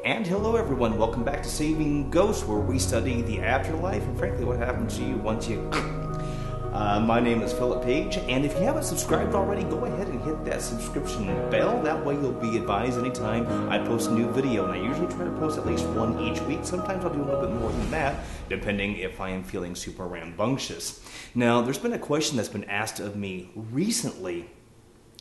And hello everyone, welcome back to Saving Ghosts, where we study the afterlife and frankly what happens to you once you... my name is Philip Page, and if you haven't subscribed already, go ahead and hit that subscription bell. That way you'll be advised anytime I post a new video, and I usually try to post at least one each week. Sometimes I'll do a little bit more than that, depending if I am feeling super rambunctious. Now, there's been a question that's been asked of me recently,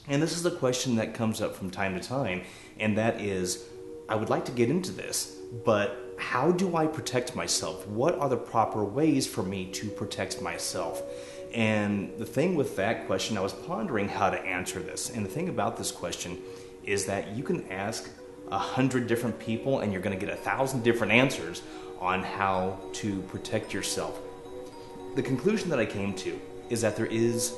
and this is a question that comes up from time to time, and that is, I would like to get into this, but how do I protect myself? What are the proper ways for me to protect myself? And the thing with that question, I was pondering how to answer this. And the thing about this question is that you can ask 100 different people and you're going to get 1,000 different answers on how to protect yourself. The conclusion that I came to is that there is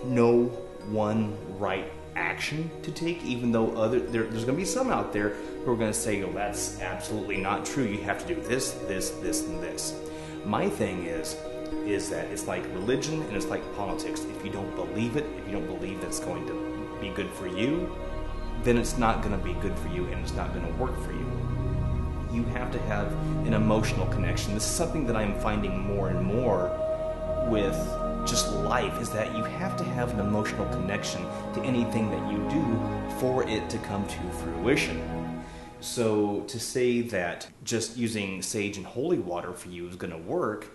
no one right action to take, even though there's going to be some out there who are going to say, oh, that's absolutely not true. You have to do this, this, this, and this. My thing is that it's like religion and it's like politics. If you don't believe it, if you don't believe that it's going to be good for you, then it's not going to be good for you and it's not going to work for you. You have to have an emotional connection. This is something that I'm finding more and more with just life, is that you have to have an emotional connection to anything that you do for it to come to fruition. So to say that just using sage and holy water for you is going to work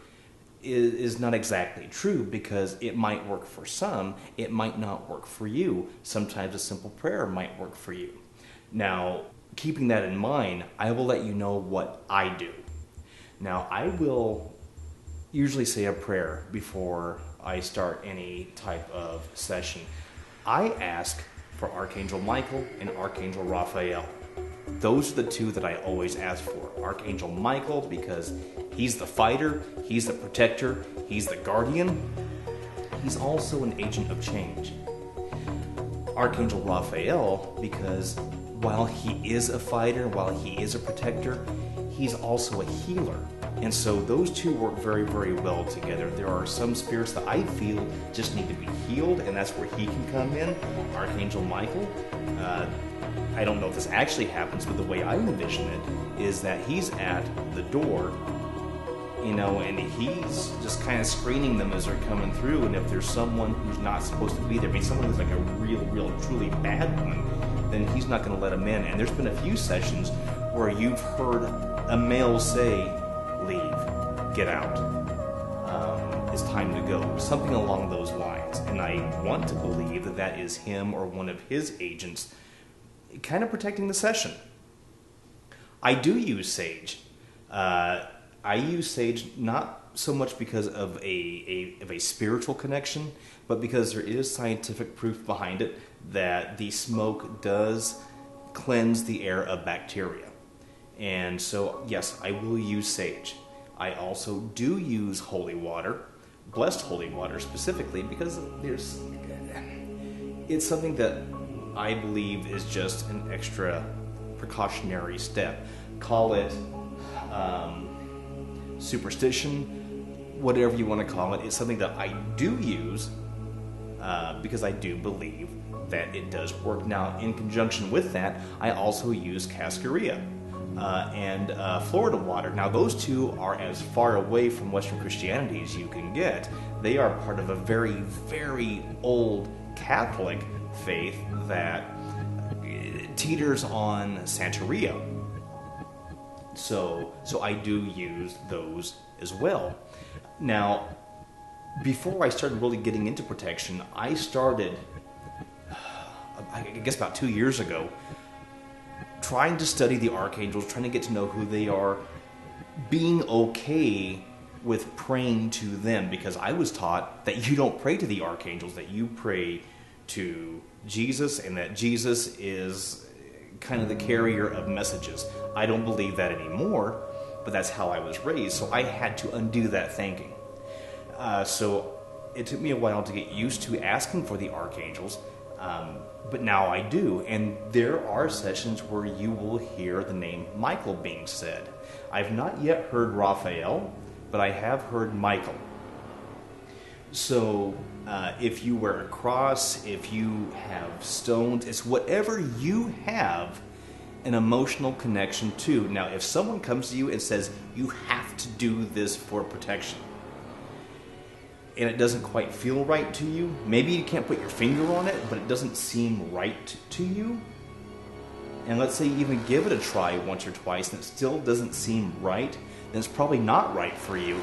is not exactly true, because it might work for some, it might not work for you. Sometimes a simple prayer might work for you. Now, keeping that in mind, I will let you know what I do. Now, I will usually say a prayer before I start any type of session. I ask for Archangel Michael and Archangel Raphael. Those are the two that I always ask for. Archangel Michael, because he's the fighter, he's the protector, he's the guardian. He's also an agent of change. Archangel Raphael, because while he is a fighter, while he is a protector, he's also a healer. And so those two work very, very well together. There are some spirits that I feel just need to be healed, and that's where he can come in. Archangel Michael, I don't know if this actually happens, but the way I envision it is that he's at the door, and he's just kind of screening them as they're coming through. And if there's someone who's not supposed to be there, someone who's like a real, truly bad one, then he's not going to let them in. And there's been a few sessions where you've heard a male say, leave, get out, it's time to go, something along those lines. And I want to believe that that is him or one of his agents kind of protecting the session. I do use sage. I use sage not so much because of a spiritual connection, but because there is scientific proof behind it that the smoke does cleanse the air of bacteria. And so, yes, I will use sage. I also do use holy water, blessed holy water specifically, because it's something that I believe is just an extra precautionary step. Call it superstition, whatever you want to call it. It's something that I do use because I do believe that it does work. Now, in conjunction with that, I also use cascarilla and Florida water. Now, those two are as far away from Western Christianity as you can get. They are part of a very, very old Catholic faith that teeters on Santeria. So I do use those as well. Now, before I started really getting into protection, I started, I guess about 2 years ago, trying to study the archangels, trying to get to know who they are, being okay with praying to them, because I was taught that you don't pray to the archangels, that you pray to Jesus, and that Jesus is kind of the carrier of messages. I don't believe that anymore, but that's how I was raised, so I had to undo that thinking. So it took me a while to get used to asking for the archangels, but now I do, and there are sessions where you will hear the name Michael being said. I've not yet heard Raphael, but I have heard Michael. So if you wear a cross, if you have stones, it's whatever you have an emotional connection too. Now, if someone comes to you and says, you have to do this for protection, and it doesn't quite feel right to you, maybe you can't put your finger on it, but it doesn't seem right to you, and let's say you even give it a try once or twice and it still doesn't seem right, then it's probably not right for you,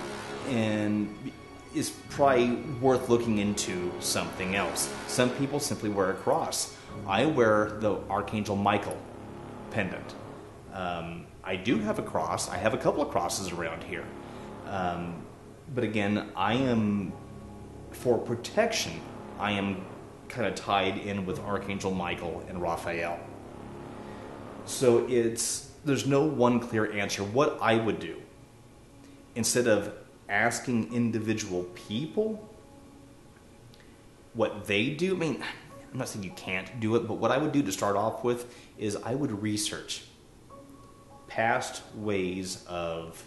and it's probably worth looking into something else. Some people simply wear a cross. I wear the Archangel Michael pendant. I do have a cross. I have a couple of crosses around here. But again, I am, for protection, I am kind of tied in with Archangel Michael and Raphael. So there's no one clear answer. What I would do, instead of asking individual people what they do, I mean, I'm not saying you can't do it, but what I would do to start off with is I would research past ways of,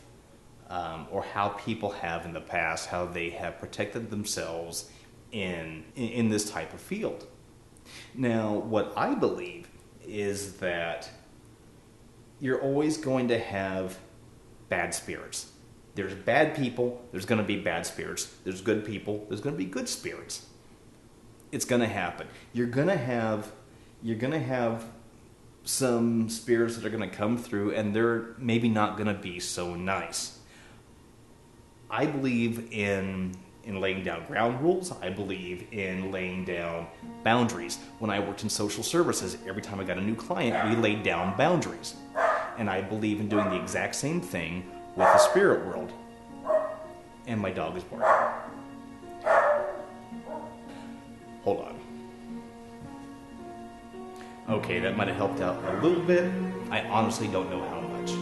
or how people have in the past, how they have protected themselves in this type of field. Now, what I believe is that you're always going to have bad spirits. There's bad people, there's going to be bad spirits. There's good people, there's going to be good spirits. It's going to happen. You're going to have some spirits that are going to come through, and they're maybe not going to be so nice. I believe in laying down ground rules. I believe in laying down boundaries. When I worked in social services, every time I got a new client, we laid down boundaries. And I believe in doing the exact same thing with the spirit world. And my dog is barking. Hold on. Okay, that might have helped out a little bit. I honestly don't know how much.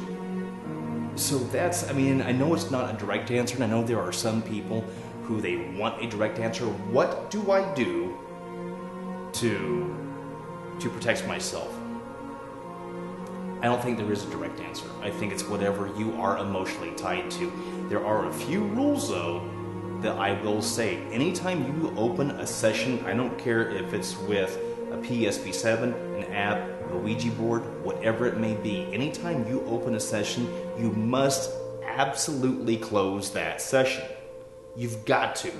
So that's, I mean, I know it's not a direct answer, and I know there are some people who they want a direct answer. What do I do to protect myself? I don't think there is a direct answer. I think it's whatever you are emotionally tied to. There are a few rules, though, that I will say. Anytime you open a session, I don't care if it's with a PSP7, an app, a Ouija board, whatever it may be, anytime you open a session, you must absolutely close that session. You've got to.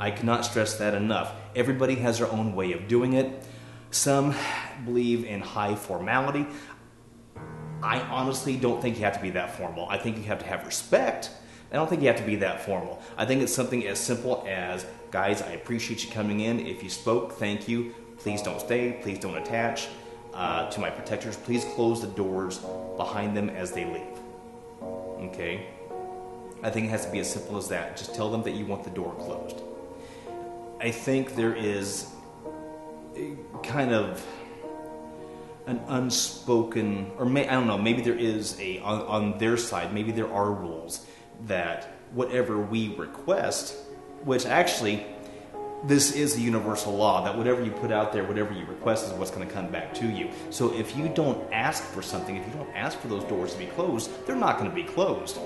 I cannot stress that enough. Everybody has their own way of doing it. Some believe in high formality. I honestly don't think you have to be that formal. I think you have to have respect. I don't think you have to be that formal. I think it's something as simple as, guys, I appreciate you coming in. If you spoke, thank you. Please don't stay. Please don't attach. To my protectors, please close the doors behind them as they leave. Okay? I think it has to be as simple as that. Just tell them that you want the door closed. I think there is kind of an unspoken, or I don't know, maybe there is on their side, maybe there are rules that whatever we request, which actually, this is the universal law, that whatever you put out there, whatever you request is what's going to come back to you. So if you don't ask for something, if you don't ask for those doors to be closed, they're not going to be closed.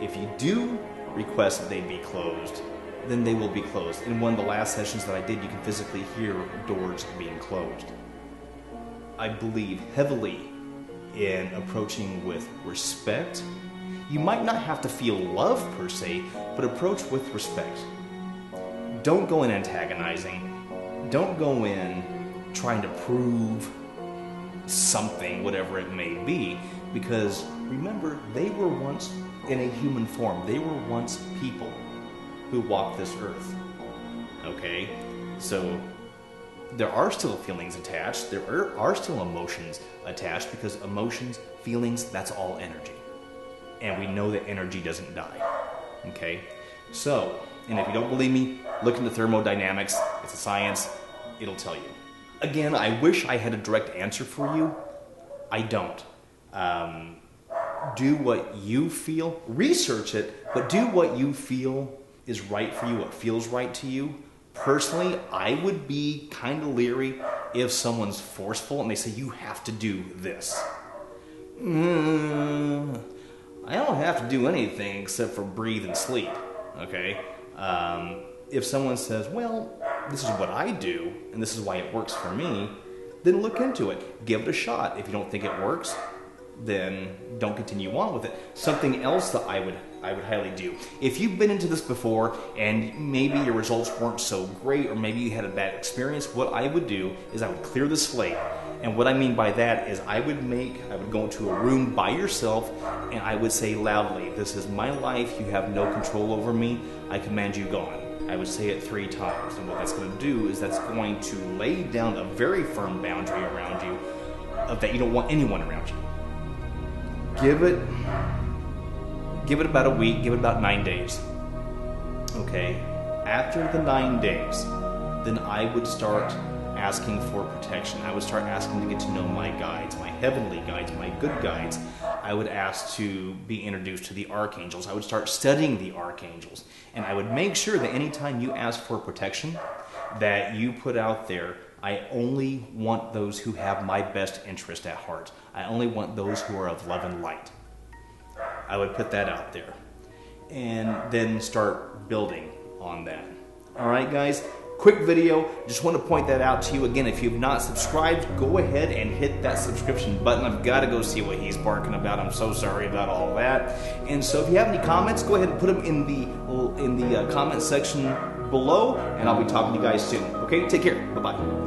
If you do request that they be closed, then they will be closed. In one of the last sessions that I did, you can physically hear doors being closed. I believe heavily in approaching with respect. You might not have to feel love per se, but approach with respect. Don't go in antagonizing. Don't go in trying to prove something, whatever it may be, because remember, they were once in a human form. They were once people who walked this earth. Okay? So there are still feelings attached. There are still emotions attached, because emotions, feelings, that's all energy. And we know that energy doesn't die. Okay? So, and if you don't believe me, look into thermodynamics. It's a science. It'll tell you. Again, I wish I had a direct answer for you. I don't. Do what you feel. Research it, but do what you feel is right for you, what feels right to you. Personally, I would be kind of leery if someone's forceful and they say, you have to do this. I don't have to do anything except for breathe and sleep, okay? If someone says, well, this is what I do, and this is why it works for me, then look into it. Give it a shot. If you don't think it works, then don't continue on with it. Something else that I would highly do. If you've been into this before and maybe your results weren't so great, or maybe you had a bad experience, what I would do is I would clear the slate. And what I mean by that is I would go into a room by yourself and I would say loudly, "This is my life, you have no control over me, I command you gone." I would say it 3 times. And what that's going to do is that's going to lay down a very firm boundary around you of that you don't want anyone around you. Give it about a week, give it about 9 days. Okay? After the 9 days, then I would start asking for protection. I would start asking to get to know my guides, my heavenly guides, my good guides. I would ask to be introduced to the archangels. I would start studying the archangels. And I would make sure that anytime you ask for protection, that you put out there, I only want those who have my best interest at heart. I only want those who are of love and light. I would put that out there. And then start building on that. All right, guys? Quick video. Just want to point that out to you. Again, if you've not subscribed, go ahead and hit that subscription button. I've got to go see what he's barking about. I'm so sorry about all that. And so if you have any comments, go ahead and put them in the comment section below, and I'll be talking to you guys soon. Okay? Take care. Bye-bye.